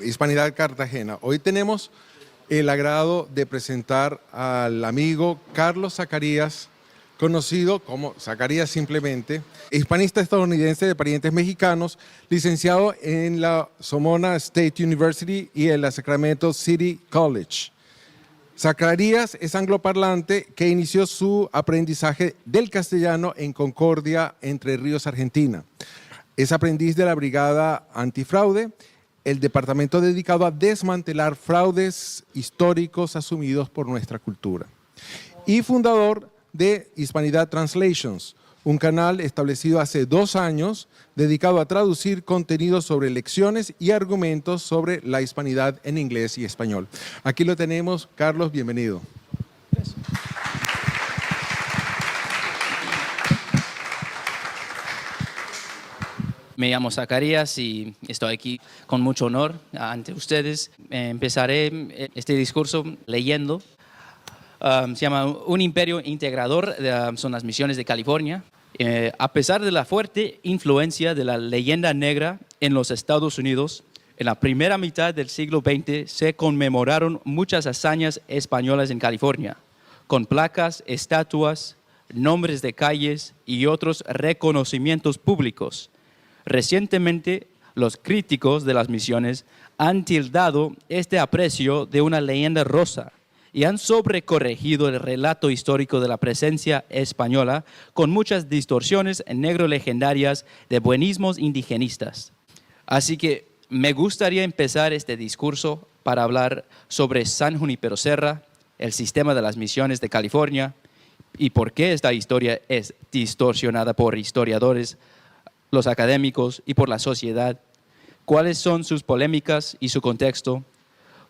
Hispanidad Cartagena. Hoy tenemos el agrado de presentar al amigo Carlos Zacarías, conocido como Zacarías simplemente, hispanista estadounidense de parientes mexicanos, licenciado en la Somona State University y en la Sacramento City College. Zacarías es angloparlante que inició su aprendizaje del castellano en Concordia, Entre Ríos, Argentina. Es aprendiz de la Brigada Antifraude, el departamento dedicado a desmantelar fraudes históricos asumidos por nuestra cultura. Y fundador de Hispanidad Translations, un canal establecido hace 2 años dedicado a traducir contenidos sobre lecciones y argumentos sobre la hispanidad en inglés y español. Aquí lo tenemos. Carlos, bienvenido. Gracias. Me llamo Zacarías y estoy aquí con mucho honor ante ustedes. Empezaré este discurso leyendo. Se llama Un imperio integrador, son las misiones de California. A pesar de la fuerte influencia de la leyenda negra en los Estados Unidos, en la primera mitad del siglo XX se conmemoraron muchas hazañas españolas en California, con placas, estatuas, nombres de calles y otros reconocimientos públicos. Recientemente, los críticos de las misiones han tildado este aprecio de una leyenda rosa y han sobrecorregido el relato histórico de la presencia española con muchas distorsiones negro-legendarias de buenismos indigenistas. Así que me gustaría empezar este discurso para hablar sobre San Junípero Serra, el sistema de las misiones de California y por qué esta historia es distorsionada por historiadores, los académicos y por la sociedad, cuáles son sus polémicas y su contexto,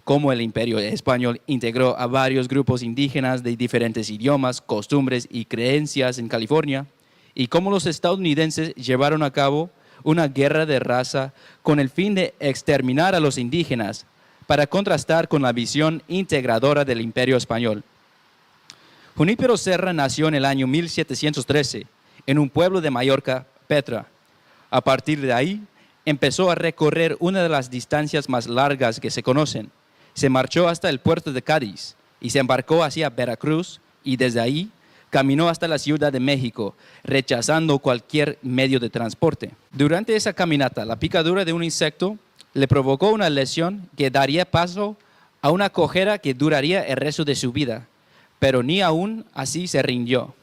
cómo el Imperio Español integró a varios grupos indígenas de diferentes idiomas, costumbres y creencias en California, y cómo los estadounidenses llevaron a cabo una guerra de raza con el fin de exterminar a los indígenas para contrastar con la visión integradora del Imperio Español. Junípero Serra nació en el año 1713 en un pueblo de Mallorca, Petra. A partir de ahí, empezó a recorrer una de las distancias más largas que se conocen. Se marchó hasta el puerto de Cádiz y se embarcó hacia Veracruz y desde ahí caminó hasta la Ciudad de México, rechazando cualquier medio de transporte. Durante esa caminata, la picadura de un insecto le provocó una lesión que daría paso a una cojera que duraría el resto de su vida, pero ni aún así se rindió.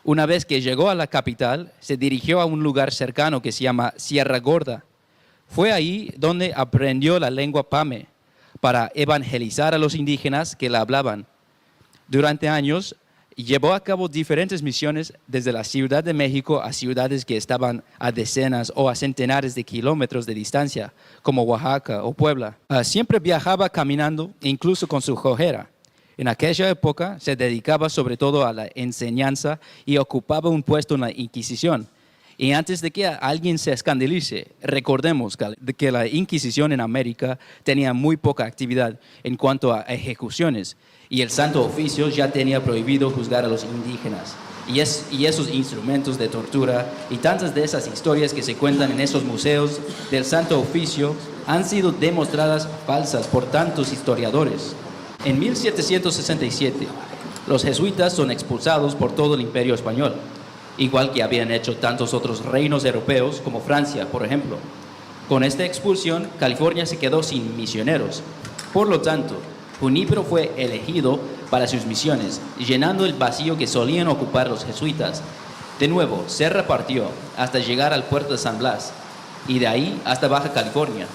Una vez que llegó a la capital, se dirigió a un lugar cercano que se llama Sierra Gorda. Fue ahí donde aprendió la lengua pame para evangelizar a los indígenas que la hablaban. Durante años, llevó a cabo diferentes misiones desde la Ciudad de México a ciudades que estaban a decenas o a centenares de kilómetros de distancia, como Oaxaca o Puebla. Siempre viajaba caminando, incluso con su cojera. En aquella época se dedicaba sobre todo a la enseñanza y ocupaba un puesto en la Inquisición. Y antes de que alguien se escandalice, recordemos que la Inquisición en América tenía muy poca actividad en cuanto a ejecuciones y el Santo Oficio ya tenía prohibido juzgar a los indígenas. Y esos instrumentos de tortura y tantas de esas historias que se cuentan en esos museos del Santo Oficio han sido demostradas falsas por tantos historiadores. En 1767, los jesuitas son expulsados por todo el Imperio Español, igual que habían hecho tantos otros reinos europeos como Francia, por ejemplo. Con esta expulsión, California se quedó sin misioneros. Por lo tanto, Junípero fue elegido para sus misiones, llenando el vacío que solían ocupar los jesuitas. De nuevo, se repartió hasta llegar al puerto de San Blas y de ahí hasta Baja California.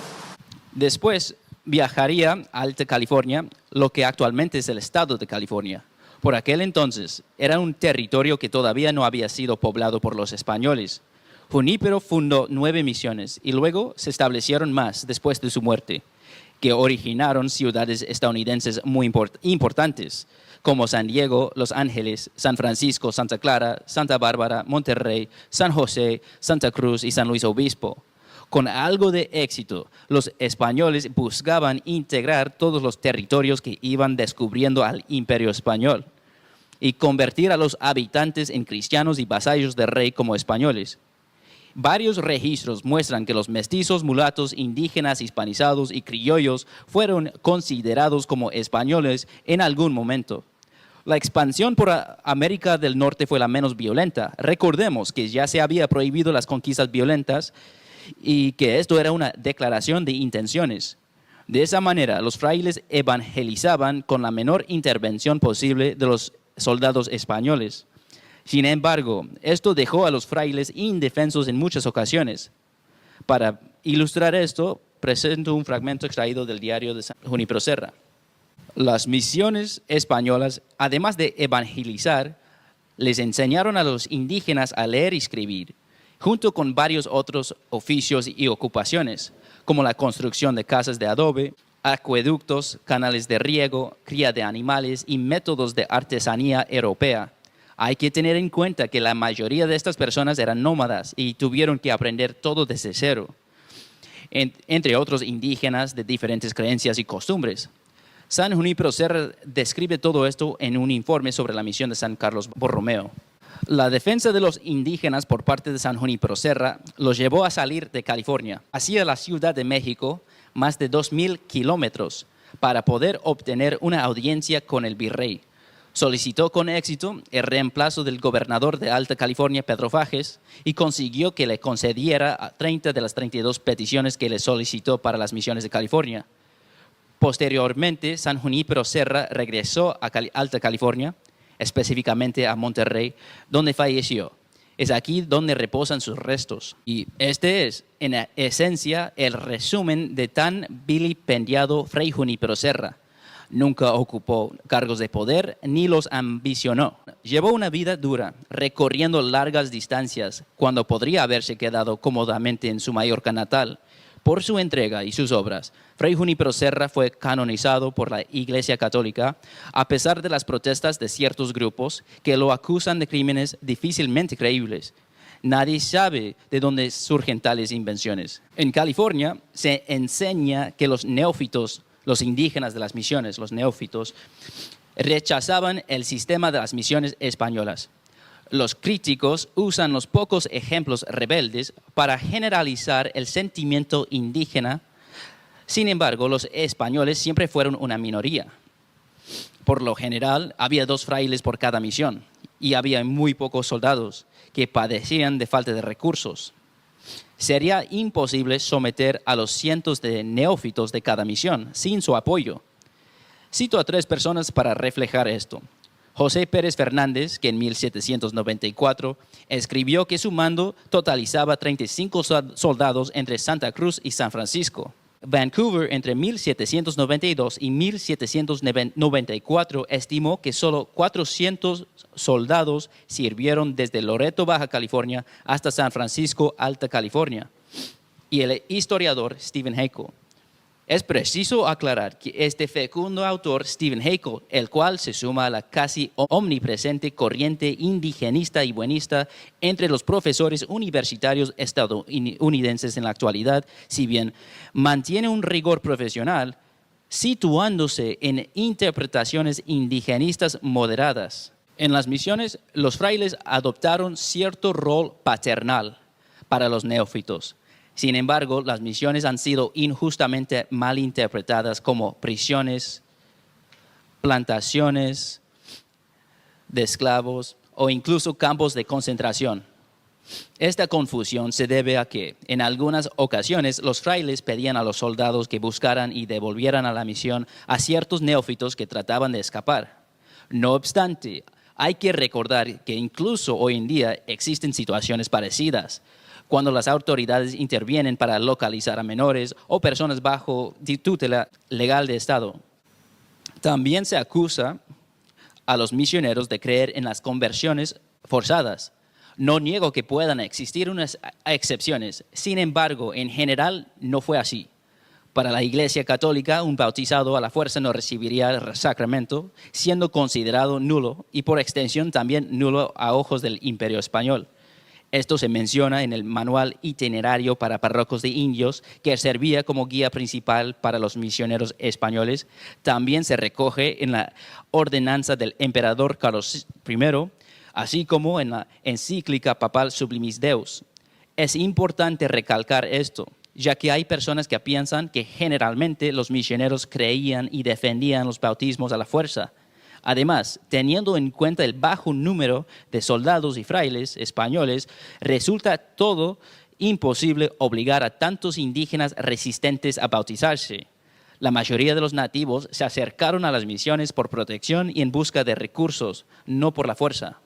Después viajaría a Alta California, lo que actualmente es el estado de California. Por aquel entonces era un territorio que todavía no había sido poblado por los españoles. Junípero fundó 9 misiones y luego se establecieron más después de su muerte, que originaron ciudades estadounidenses muy importantes, como San Diego, Los Ángeles, San Francisco, Santa Clara, Santa Bárbara, Monterrey, San José, Santa Cruz y San Luis Obispo. Con algo de éxito, los españoles buscaban integrar todos los territorios que iban descubriendo al Imperio Español y convertir a los habitantes en cristianos y vasallos del rey como españoles. Varios registros muestran que los mestizos, mulatos, indígenas, hispanizados y criollos fueron considerados como españoles en algún momento. La expansión por América del Norte fue la menos violenta. Recordemos que ya se había prohibido las conquistas violentas y que esto era una declaración de intenciones. De esa manera, los frailes evangelizaban con la menor intervención posible de los soldados españoles. Sin embargo, esto dejó a los frailes indefensos en muchas ocasiones. Para ilustrar esto, presento un fragmento extraído del diario de San Junípero Serra. Las misiones españolas, además de evangelizar, les enseñaron a los indígenas a leer y escribir, junto con varios otros oficios y ocupaciones, como la construcción de casas de adobe, acueductos, canales de riego, cría de animales y métodos de artesanía europea. Hay que tener en cuenta que la mayoría de estas personas eran nómadas y tuvieron que aprender todo desde cero, entre otros indígenas de diferentes creencias y costumbres. San Junípero Serra describe todo esto en un informe sobre la misión de San Carlos Borromeo. La defensa de los indígenas por parte de San Junípero Serra los llevó a salir de California hacia la Ciudad de México, más de 2,000 kilómetros, para poder obtener una audiencia con el virrey. Solicitó con éxito el reemplazo del gobernador de Alta California, Pedro Fages, y consiguió que le concediera 30 de las 32 peticiones que le solicitó para las misiones de California. Posteriormente, San Junípero Serra regresó a Alta California, específicamente a Monterrey, donde falleció. Es aquí donde reposan sus restos. Y este es, en esencia, el resumen de tan vilipendiado Fray Junípero Serra. Nunca ocupó cargos de poder ni los ambicionó. Llevó una vida dura, recorriendo largas distancias, cuando podría haberse quedado cómodamente en su Mallorca natal. Por su entrega y sus obras, Fray Junípero Serra fue canonizado por la Iglesia Católica, a pesar de las protestas de ciertos grupos que lo acusan de crímenes difícilmente creíbles. Nadie sabe de dónde surgen tales invenciones. En California se enseña que los neófitos, los indígenas de las misiones, los neófitos, rechazaban el sistema de las misiones españolas. Los críticos usan los pocos ejemplos rebeldes para generalizar el sentimiento indígena. Sin embargo, los españoles siempre fueron una minoría. Por lo general, había 2 frailes por cada misión y había muy pocos soldados que padecían de falta de recursos. Sería imposible someter a los cientos de neófitos de cada misión sin su apoyo. Cito a 3 personas para reflejar esto. José Pérez Fernández, que en 1794 escribió que su mando totalizaba 35 soldados entre Santa Cruz y San Francisco. Vancouver, entre 1792 y 1794, estimó que solo 400 soldados sirvieron desde Loreto, Baja California, hasta San Francisco, Alta California. Y el historiador Stephen Haeckel. Es preciso aclarar que este fecundo autor, Stephen Haeckel, el cual se suma a la casi omnipresente corriente indigenista y buenista entre los profesores universitarios estadounidenses en la actualidad, si bien mantiene un rigor profesional, situándose en interpretaciones indigenistas moderadas. En las misiones, los frailes adoptaron cierto rol paternal para los neófitos. Sin embargo, las misiones han sido injustamente malinterpretadas como prisiones, plantaciones de esclavos o incluso campos de concentración. Esta confusión se debe a que, en algunas ocasiones, los frailes pedían a los soldados que buscaran y devolvieran a la misión a ciertos neófitos que trataban de escapar. No obstante, hay que recordar que incluso hoy en día existen situaciones parecidas, cuando las autoridades intervienen para localizar a menores o personas bajo tutela legal de Estado. También se acusa a los misioneros de creer en las conversiones forzadas. No niego que puedan existir unas excepciones, sin embargo, en general no fue así. Para la Iglesia Católica, un bautizado a la fuerza no recibiría el sacramento, siendo considerado nulo y por extensión también nulo a ojos del Imperio Español. Esto se menciona en el manual itinerario para párrocos de indios, que servía como guía principal para los misioneros españoles. También se recoge en la ordenanza del emperador Carlos I, así como en la encíclica papal Sublimis Deus. Es importante recalcar esto, ya que hay personas que piensan que generalmente los misioneros creían y defendían los bautismos a la fuerza. Además, teniendo en cuenta el bajo número de soldados y frailes españoles, resulta todo imposible obligar a tantos indígenas resistentes a bautizarse. La mayoría de los nativos se acercaron a las misiones por protección y en busca de recursos, no por la fuerza.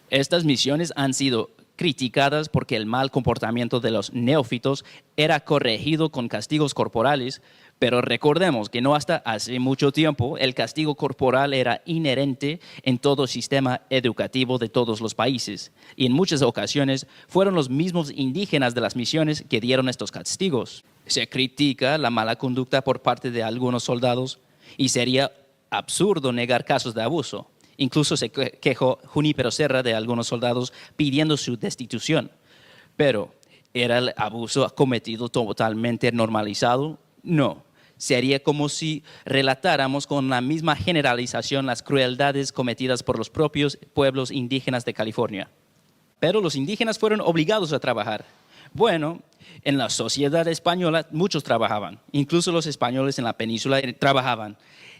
Estas misiones han sido criticadas porque el mal comportamiento de los neófitos era corregido con castigos corporales, pero recordemos que no hasta hace mucho tiempo el castigo corporal era inherente en todo sistema educativo de todos los países, y en muchas ocasiones fueron los mismos indígenas de las misiones que dieron estos castigos. Se critica la mala conducta por parte de algunos soldados y sería absurdo negar casos de abuso. Incluso se quejó Junípero Serra de algunos soldados pidiendo su destitución. Pero, ¿era el abuso cometido totalmente normalizado? No. Sería como si relatáramos con la misma generalización las crueldades cometidas por los propios pueblos indígenas de California. Pero los indígenas fueron obligados a trabajar. Bueno, en la sociedad española muchos trabajaban, incluso los españoles en la península trabajaban.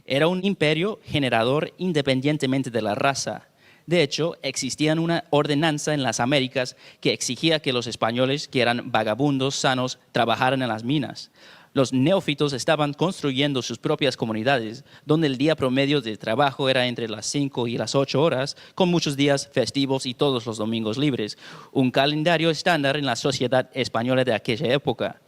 Era un imperio generador independientemente de la raza. De hecho, existía una ordenanza en las Américas que exigía que los españoles, que eran vagabundos sanos, trabajaran en las minas. Los neófitos estaban construyendo sus propias comunidades, donde el día promedio de trabajo era entre las 5 y las 8 horas, con muchos días festivos y todos los domingos libres. Un calendario estándar en la sociedad española de aquella época.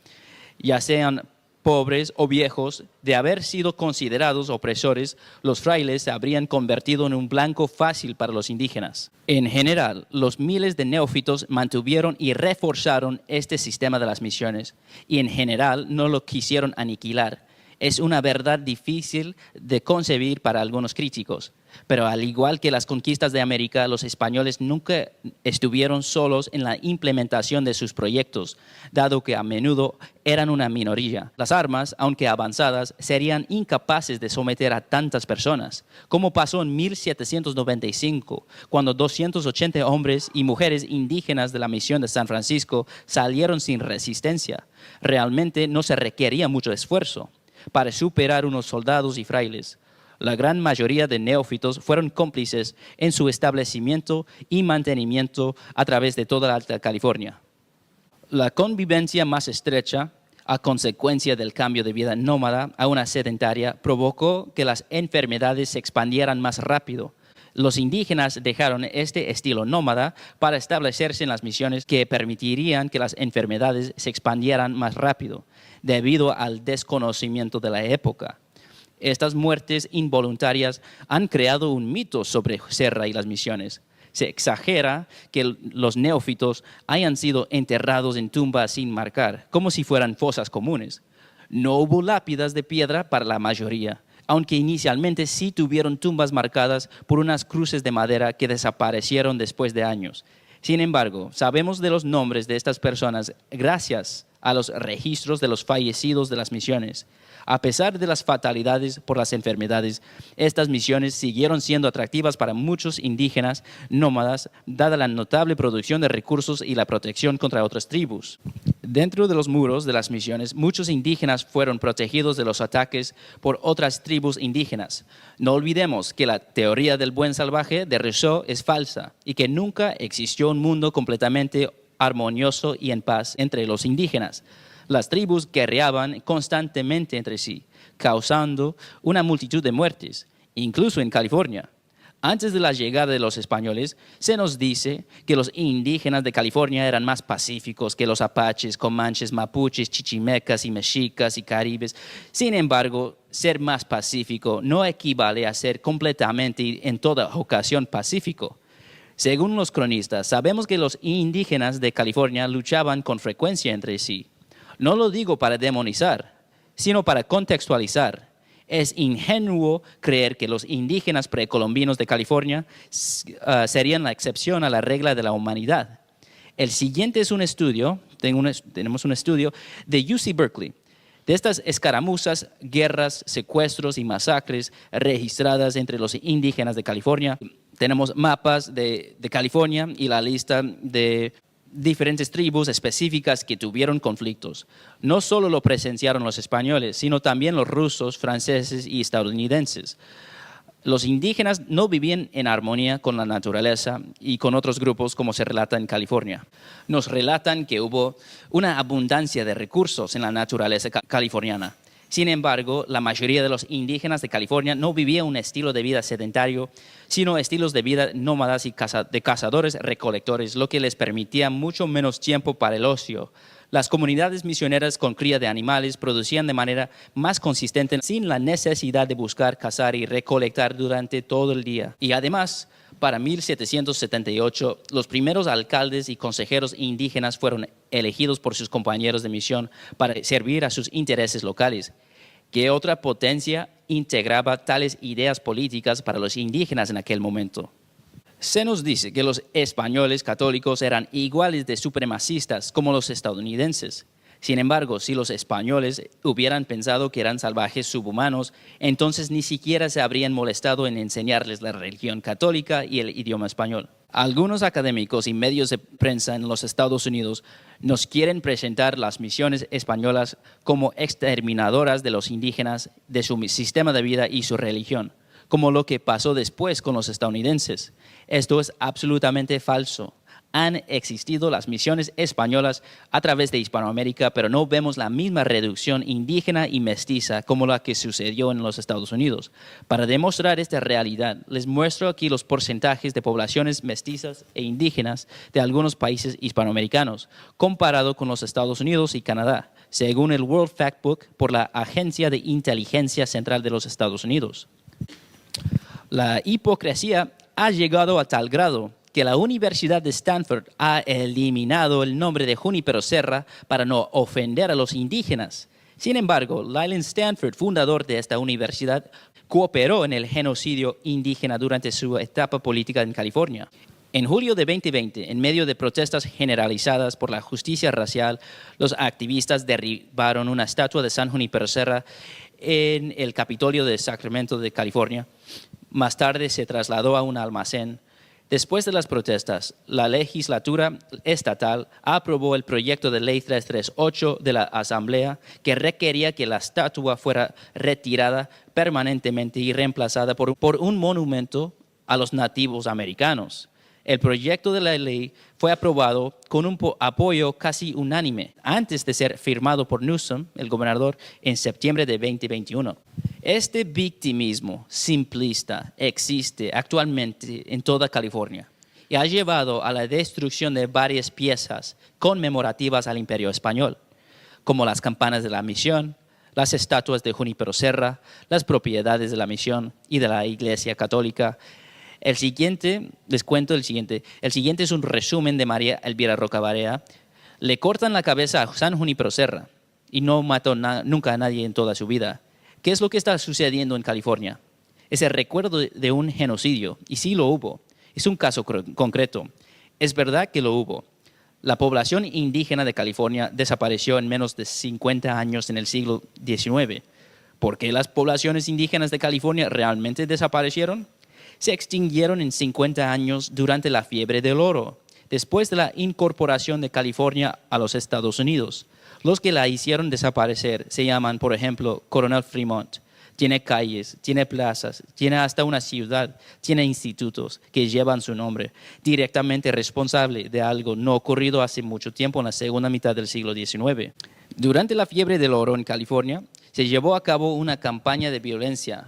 Ya sean pobres o viejos, de haber sido considerados opresores, los frailes se habrían convertido en un blanco fácil para los indígenas. En general, los miles de neófitos mantuvieron y reforzaron este sistema de las misiones y en general no lo quisieron aniquilar. Es una verdad difícil de concebir para algunos críticos, pero al igual que las conquistas de América, los españoles nunca estuvieron solos en la implementación de sus proyectos, dado que a menudo eran una minoría. Las armas, aunque avanzadas, serían incapaces de someter a tantas personas, como pasó en 1795, cuando 280 hombres y mujeres indígenas de la misión de San Francisco salieron sin resistencia. Realmente no se requería mucho esfuerzo para superar unos soldados y frailes. La gran mayoría de neófitos fueron cómplices en su establecimiento y mantenimiento a través de toda la Alta California. La convivencia más estrecha, a consecuencia del cambio de vida nómada a una sedentaria, provocó que las enfermedades se expandieran más rápido. Los indígenas dejaron este estilo nómada para establecerse en las misiones que permitirían que las enfermedades se expandieran más rápido, debido al desconocimiento de la época. Estas muertes involuntarias han creado un mito sobre Serra y las misiones. Se exagera que los neófitos hayan sido enterrados en tumbas sin marcar, como si fueran fosas comunes. No hubo lápidas de piedra para la mayoría, aunque inicialmente sí tuvieron tumbas marcadas por unas cruces de madera que desaparecieron después de años. Sin embargo, sabemos de los nombres de estas personas gracias a los registros de los fallecidos de las misiones. A pesar de las fatalidades por las enfermedades, estas misiones siguieron siendo atractivas para muchos indígenas nómadas, dada la notable producción de recursos y la protección contra otras tribus. Dentro de los muros de las misiones, muchos indígenas fueron protegidos de los ataques por otras tribus indígenas. No olvidemos que la teoría del buen salvaje de Rousseau es falsa y que nunca existió un mundo completamente armonioso y en paz entre los indígenas. Las tribus guerreaban constantemente entre sí, causando una multitud de muertes, incluso en California. Antes de la llegada de los españoles, se nos dice que los indígenas de California eran más pacíficos que los apaches, comanches, mapuches, chichimecas y mexicas y caribes. Sin embargo, ser más pacífico no equivale a ser completamente y en toda ocasión pacífico. Según los cronistas, sabemos que los indígenas de California luchaban con frecuencia entre sí. No lo digo para demonizar, sino para contextualizar. Es ingenuo creer que los indígenas precolombinos de California serían la excepción a la regla de la humanidad. El siguiente es un estudio, tenemos un estudio de UC Berkeley, de estas escaramuzas, guerras, secuestros y masacres registradas entre los indígenas de California. Tenemos mapas de California y la lista de diferentes tribus específicas que tuvieron conflictos. No solo lo presenciaron los españoles, sino también los rusos, franceses y estadounidenses. Los indígenas no vivían en armonía con la naturaleza y con otros grupos, como se relata en California. Nos relatan que hubo una abundancia de recursos en la naturaleza californiana. Sin embargo, la mayoría de los indígenas de California no vivían un estilo de vida sedentario, sino estilos de vida nómadas y de cazadores-recolectores, lo que les permitía mucho menos tiempo para el ocio. Las comunidades misioneras con cría de animales producían de manera más consistente sin la necesidad de buscar, cazar y recolectar durante todo el día. Y además, para 1778, los primeros alcaldes y consejeros indígenas fueron elegidos por sus compañeros de misión para servir a sus intereses locales. ¿Qué otra potencia integraba tales ideas políticas para los indígenas en aquel momento? Se nos dice que los españoles católicos eran iguales de supremacistas como los estadounidenses. Sin embargo, si los españoles hubieran pensado que eran salvajes subhumanos, entonces ni siquiera se habrían molestado en enseñarles la religión católica y el idioma español. Algunos académicos y medios de prensa en los Estados Unidos nos quieren presentar las misiones españolas como exterminadoras de los indígenas, de su sistema de vida y su religión, como lo que pasó después con los estadounidenses. Esto es absolutamente falso. Han existido las misiones españolas a través de Hispanoamérica, pero no vemos la misma reducción indígena y mestiza como la que sucedió en los Estados Unidos. Para demostrar esta realidad, les muestro aquí los porcentajes de poblaciones mestizas e indígenas de algunos países hispanoamericanos, comparado con los Estados Unidos y Canadá, según el World Factbook por la Agencia de Inteligencia Central de los Estados Unidos. La hipocresía ha llegado a tal grado que la Universidad de Stanford ha eliminado el nombre de Junípero Serra para no ofender a los indígenas. Sin embargo, Leland Stanford, fundador de esta universidad, cooperó en el genocidio indígena durante su etapa política en California. En julio de 2020, en medio de protestas generalizadas por la justicia racial, los activistas derribaron una estatua de San Junípero Serra en el Capitolio de Sacramento de California. Más tarde se trasladó a un almacén. Después de las protestas, la legislatura estatal aprobó el proyecto de ley 338 de la Asamblea que requería que la estatua fuera retirada permanentemente y reemplazada por un monumento a los nativos americanos. El proyecto de la ley fue aprobado con un apoyo casi unánime antes de ser firmado por Newsom, el gobernador, en septiembre de 2021. Este victimismo simplista existe actualmente en toda California y ha llevado a la destrucción de varias piezas conmemorativas al Imperio Español, como las campanas de la misión, las estatuas de Junípero Serra, las propiedades de la misión y de la Iglesia Católica. Les cuento el siguiente. El siguiente es un resumen de María Elvira Roca Barea. Le cortan la cabeza a San Junípero Serra y no mató nunca a nadie en toda su vida. ¿Qué es lo que está sucediendo en California? Es el recuerdo de un genocidio, y sí lo hubo. Es un caso concreto. Es verdad que lo hubo. La población indígena de California desapareció en menos de 50 años en el siglo XIX. ¿Por qué las poblaciones indígenas de California realmente desaparecieron? Se extinguieron en 50 años durante la fiebre del oro, después de la incorporación de California a los Estados Unidos. Los que la hicieron desaparecer se llaman, por ejemplo, Coronel Fremont. Tiene calles, tiene plazas, tiene hasta una ciudad, tiene institutos que llevan su nombre, directamente responsable de algo no ocurrido hace mucho tiempo en la segunda mitad del siglo XIX. Durante la fiebre del oro en California, se llevó a cabo una campaña de violencia,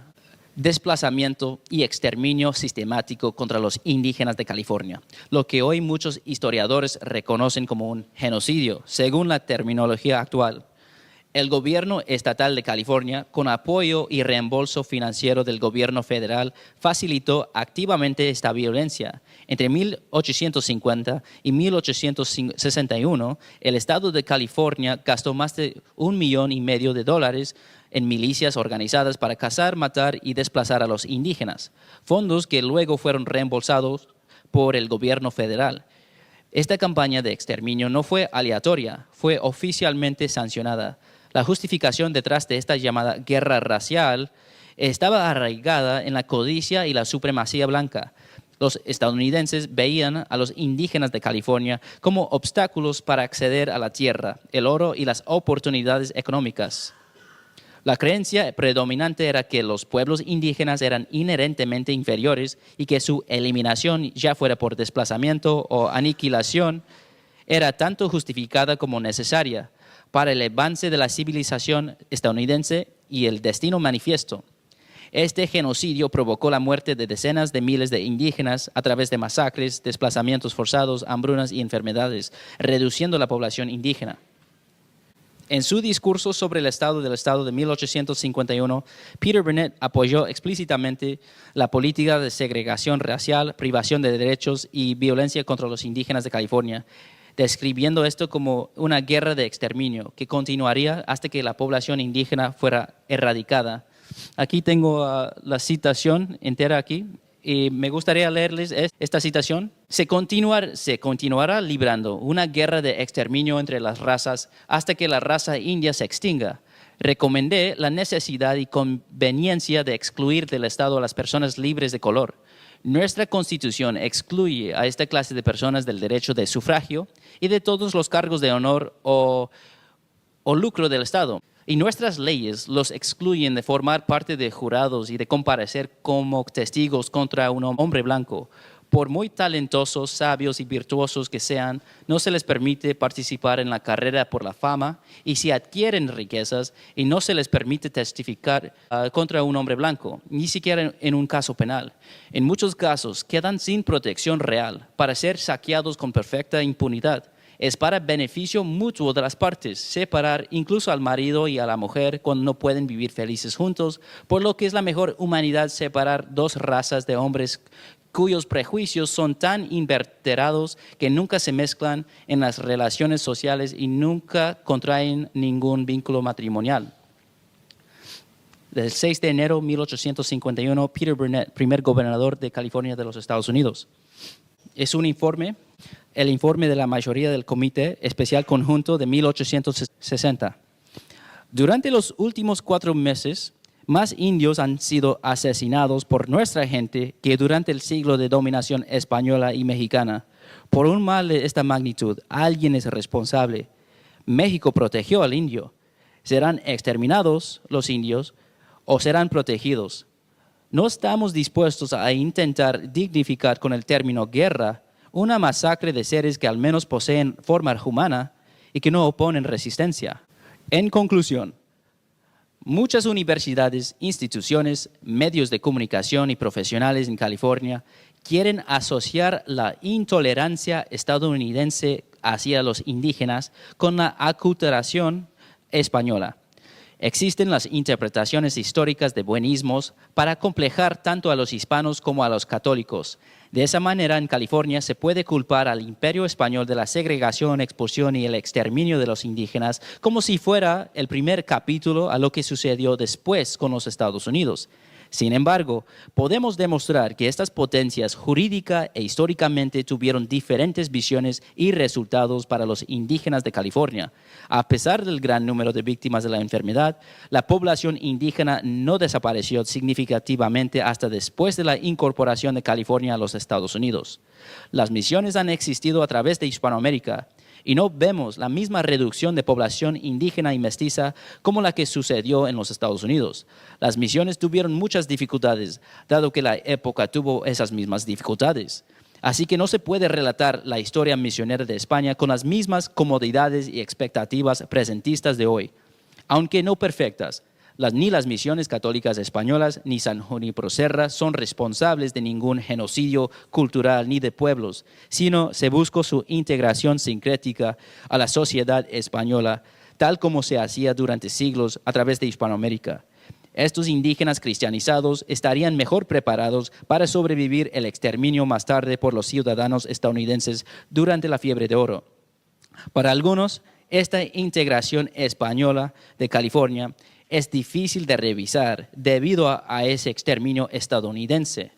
desplazamiento y exterminio sistemático contra los indígenas de California, lo que hoy muchos historiadores reconocen como un genocidio, según la terminología actual. El gobierno estatal de California, con apoyo y reembolso financiero del gobierno federal, facilitó activamente esta violencia. Entre 1850 y 1861, el estado de California gastó más de $1,5 millones en milicias organizadas para cazar, matar y desplazar a los indígenas, fondos que luego fueron reembolsados por el gobierno federal. Esta campaña de exterminio no fue aleatoria, fue oficialmente sancionada. La justificación detrás de esta llamada guerra racial estaba arraigada en la codicia y la supremacía blanca. Los estadounidenses veían a los indígenas de California como obstáculos para acceder a la tierra, el oro y las oportunidades económicas. La creencia predominante era que los pueblos indígenas eran inherentemente inferiores y que su eliminación, ya fuera por desplazamiento o aniquilación, era tanto justificada como necesaria para el avance de la civilización estadounidense y el destino manifiesto. Este genocidio provocó la muerte de decenas de miles de indígenas a través de masacres, desplazamientos forzados, hambrunas y enfermedades, reduciendo la población indígena. En su discurso sobre el Estado del Estado de 1851, Peter Burnett apoyó explícitamente la política de segregación racial, privación de derechos y violencia contra los indígenas de California, describiendo esto como una guerra de exterminio que continuaría hasta que la población indígena fuera erradicada. Aquí tengo la citación entera aquí y me gustaría leerles esta citación. Se continuará librando una guerra de exterminio entre las razas hasta que la raza india se extinga. Recomendé la necesidad y conveniencia de excluir del Estado a las personas libres de color. Nuestra Constitución excluye a esta clase de personas del derecho de sufragio y de todos los cargos de honor o lucro del Estado. Y nuestras leyes los excluyen de formar parte de jurados y de comparecer como testigos contra un hombre blanco. Por muy talentosos, sabios y virtuosos que sean, no se les permite participar en la carrera por la fama y si adquieren riquezas y no se les permite testificar contra un hombre blanco, ni siquiera en un caso penal. En muchos casos quedan sin protección real para ser saqueados con perfecta impunidad. Es para beneficio mutuo de las partes separar incluso al marido y a la mujer cuando no pueden vivir felices juntos, por lo que es la mejor humanidad separar dos razas de hombres cuyos prejuicios son tan inverterados que nunca se mezclan en las relaciones sociales y nunca contraen ningún vínculo matrimonial. El 6 de enero de 1851, Peter Burnett, primer gobernador de California de los Estados Unidos. Es un informe, el informe de la mayoría del Comité Especial Conjunto de 1860. Durante los últimos 4 meses, más indios han sido asesinados por nuestra gente que durante el siglo de dominación española y mexicana. Por un mal de esta magnitud, alguien es responsable. México protegió al indio. ¿Serán exterminados los indios o serán protegidos? No estamos dispuestos a intentar dignificar con el término guerra una masacre de seres que al menos poseen forma humana y que no oponen resistencia. En conclusión, muchas universidades, instituciones, medios de comunicación y profesionales en California quieren asociar la intolerancia estadounidense hacia los indígenas con la aculturación española. Existen las interpretaciones históricas de buenismos para acomplejar tanto a los hispanos como a los católicos. De esa manera, en California se puede culpar al Imperio Español de la segregación, expulsión y el exterminio de los indígenas como si fuera el primer capítulo a lo que sucedió después con los Estados Unidos. Sin embargo, podemos demostrar que estas potencias jurídica e históricamente tuvieron diferentes visiones y resultados para los indígenas de California. A pesar del gran número de víctimas de la enfermedad, la población indígena no desapareció significativamente hasta después de la incorporación de California a los Estados Unidos. Las misiones han existido a través de Hispanoamérica y no vemos la misma reducción de población indígena y mestiza como la que sucedió en los Estados Unidos. Las misiones tuvieron muchas dificultades, dado que la época tuvo esas mismas dificultades. Así que no se puede relatar la historia misionera de España con las mismas comodidades y expectativas presentistas de hoy. Aunque no perfectas, ni las misiones católicas españolas ni San Junípero Serra son responsables de ningún genocidio cultural ni de pueblos, sino se buscó su integración sincrética a la sociedad española, tal como se hacía durante siglos a través de Hispanoamérica. Estos indígenas cristianizados estarían mejor preparados para sobrevivir el exterminio más tarde por los ciudadanos estadounidenses durante la fiebre de oro. Para algunos, esta integración española de California es difícil de revisar debido a ese exterminio estadounidense.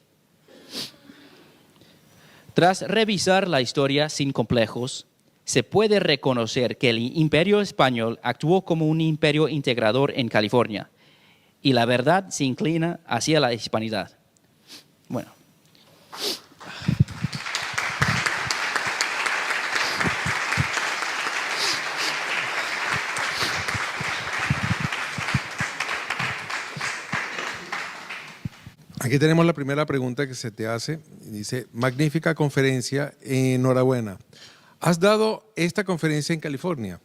Tras revisar la historia sin complejos, se puede reconocer que el Imperio Español actuó como un imperio integrador en California y la verdad se inclina hacia la hispanidad. Bueno, Aquí tenemos la primera pregunta que se te hace. Dice, magnífica conferencia, enhorabuena. ¿Has dado esta conferencia en California?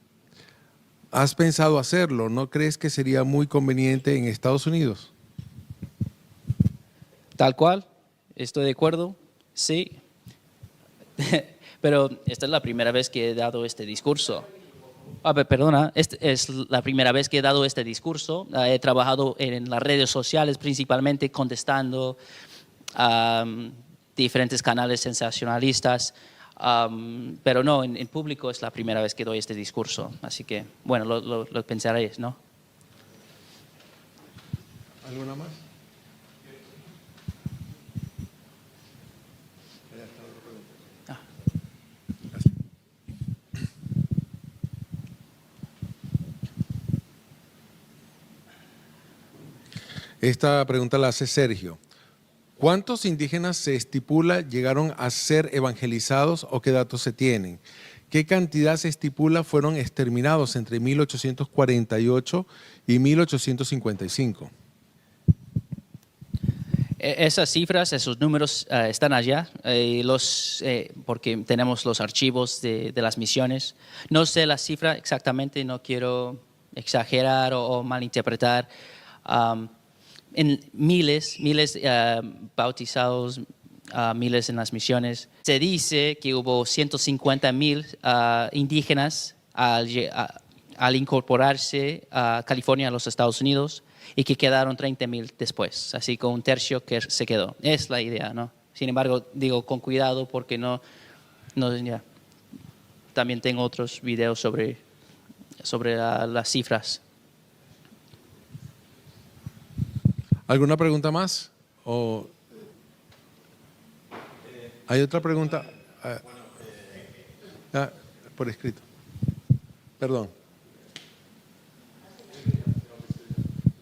¿Has pensado hacerlo? ¿No crees que sería muy conveniente en Estados Unidos? Tal cual, estoy de acuerdo, sí. Pero esta es la primera vez que he dado este discurso. Perdona, esta es la primera vez que he dado este discurso. He trabajado en las redes sociales principalmente contestando a diferentes canales sensacionalistas, pero no, en público es la primera vez que doy este discurso. Así que, bueno, lo pensaréis, ¿no? ¿Alguna más? Esta pregunta la hace Sergio. ¿Cuántos indígenas se estipula llegaron a ser evangelizados o qué datos se tienen? ¿Qué cantidad se estipula fueron exterminados entre 1848 y 1855? Esas cifras, esos números están allá, porque tenemos los archivos de las misiones. No sé la cifra exactamente, no quiero exagerar o malinterpretar. En miles bautizados, miles en las misiones. Se dice que hubo 150,000 indígenas al incorporarse a California, a los Estados Unidos, y que quedaron 30,000 después, así con un tercio que se quedó. Es la idea, ¿no? Sin embargo, digo con cuidado porque ya. También tengo otros videos sobre las cifras. ¿Alguna pregunta más? ¿Hay otra pregunta? Por escrito. Perdón.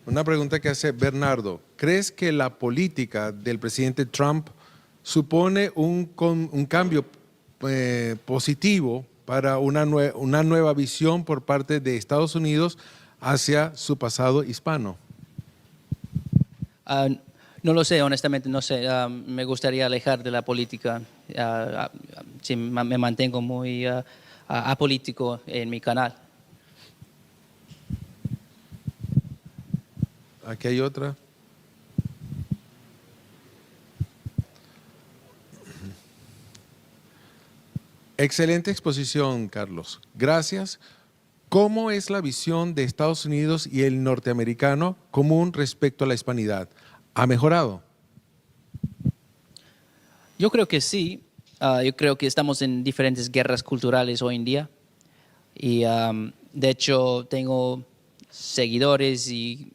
Una pregunta que hace Bernardo. ¿Crees que la política del presidente Trump supone un cambio positivo para una nueva visión por parte de Estados Unidos hacia su pasado hispano? No lo sé, honestamente, no sé. Me gustaría alejar de la política. Sí, me mantengo muy apolítico en mi canal. Aquí hay otra. Excelente exposición, Carlos. Gracias. ¿Cómo es la visión de Estados Unidos y el norteamericano común respecto a la hispanidad? ¿Ha mejorado? Yo creo que sí. Yo creo que estamos en diferentes guerras culturales hoy en día. Y de hecho tengo seguidores y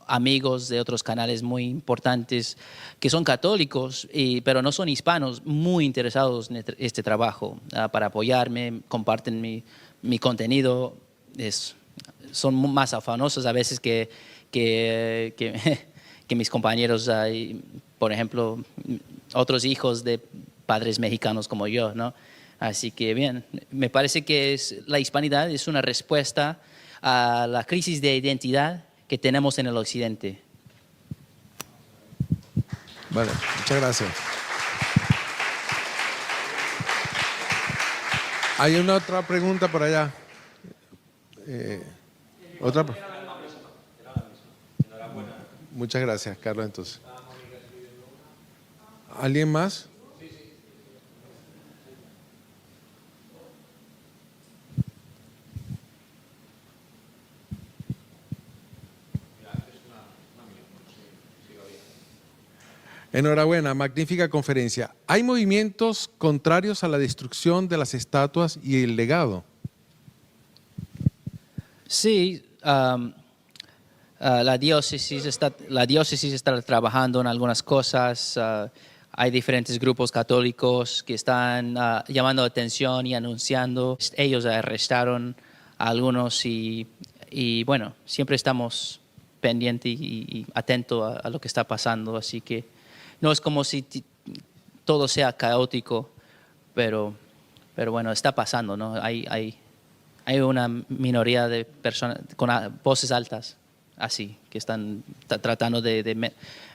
amigos de otros canales muy importantes que son católicos, pero no son hispanos, muy interesados en este trabajo para apoyarme, comparten mi contenido. Son más afanosos a veces que mis compañeros, por ejemplo, otros hijos de padres mexicanos como yo, ¿no? Así que bien, me parece que la hispanidad es una respuesta a la crisis de identidad que tenemos en el occidente. Vale, muchas gracias. Hay una otra pregunta por allá. Otra. Muchas gracias, Carlos. Entonces, ¿alguien más? Enhorabuena, magnífica conferencia. ¿Hay movimientos contrarios a la destrucción de las estatuas y el legado? Sí, la diócesis está trabajando en algunas cosas. Hay diferentes grupos católicos que están llamando la atención y anunciando. Ellos arrestaron a algunos y bueno, siempre estamos pendientes y atentos a lo que está pasando. Así que no es como si todo sea caótico, pero bueno, está pasando, ¿no? Hay una minoría de personas con voces altas así, que están tratando de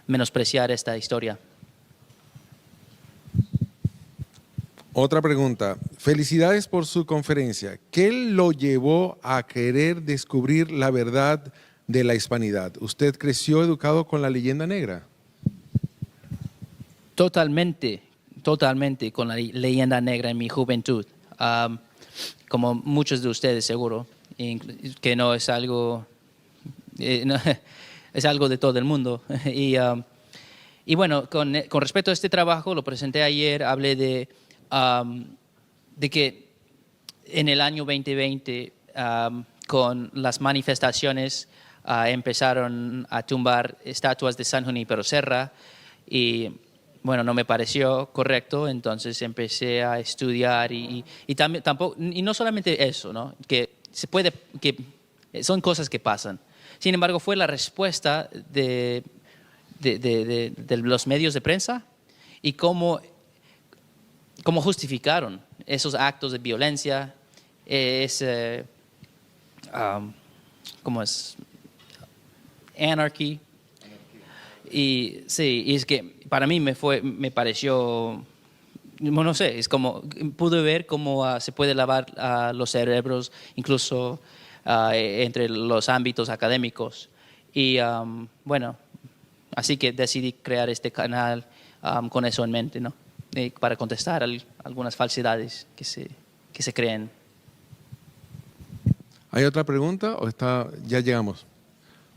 menospreciar esta historia. Otra pregunta. Felicidades por su conferencia. ¿Qué lo llevó a querer descubrir la verdad de la hispanidad? ¿Usted creció educado con la leyenda negra? Totalmente con la leyenda negra en mi juventud. Como muchos de ustedes seguro, que no es algo, no, es algo de todo el mundo. Y bueno, con respecto a este trabajo, lo presenté ayer, hablé de que en el año 2020, con las manifestaciones, empezaron a tumbar estatuas de San Junípero Serra y bueno, no me pareció correcto, entonces empecé a estudiar y también tampoco, y no solamente eso, ¿no? Que son cosas que pasan. Sin embargo, fue la respuesta de los medios de prensa y cómo justificaron esos actos de violencia, ¿cómo es? Anarchy. Y sí, y es que para mí me pareció, no sé, es como, pude ver cómo se puede lavar los cerebros, incluso entre los ámbitos académicos. Y bueno, así que decidí crear este canal con eso en mente, ¿no? Para contestar algunas falsedades que se creen. ¿Hay otra pregunta o ya llegamos?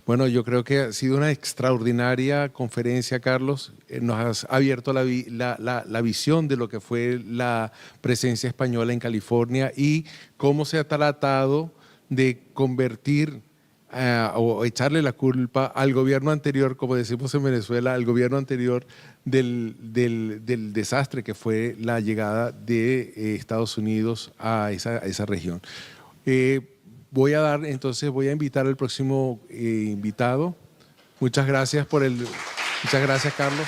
Bueno, yo creo que ha sido una extraordinaria conferencia, Carlos. Nos has abierto la visión de lo que fue la presencia española en California y cómo se ha tratado de convertir o echarle la culpa al gobierno anterior, como decimos en Venezuela, al gobierno anterior del desastre que fue la llegada de Estados Unidos a esa región. Voy a invitar al próximo invitado. Muchas gracias muchas gracias, Carlos.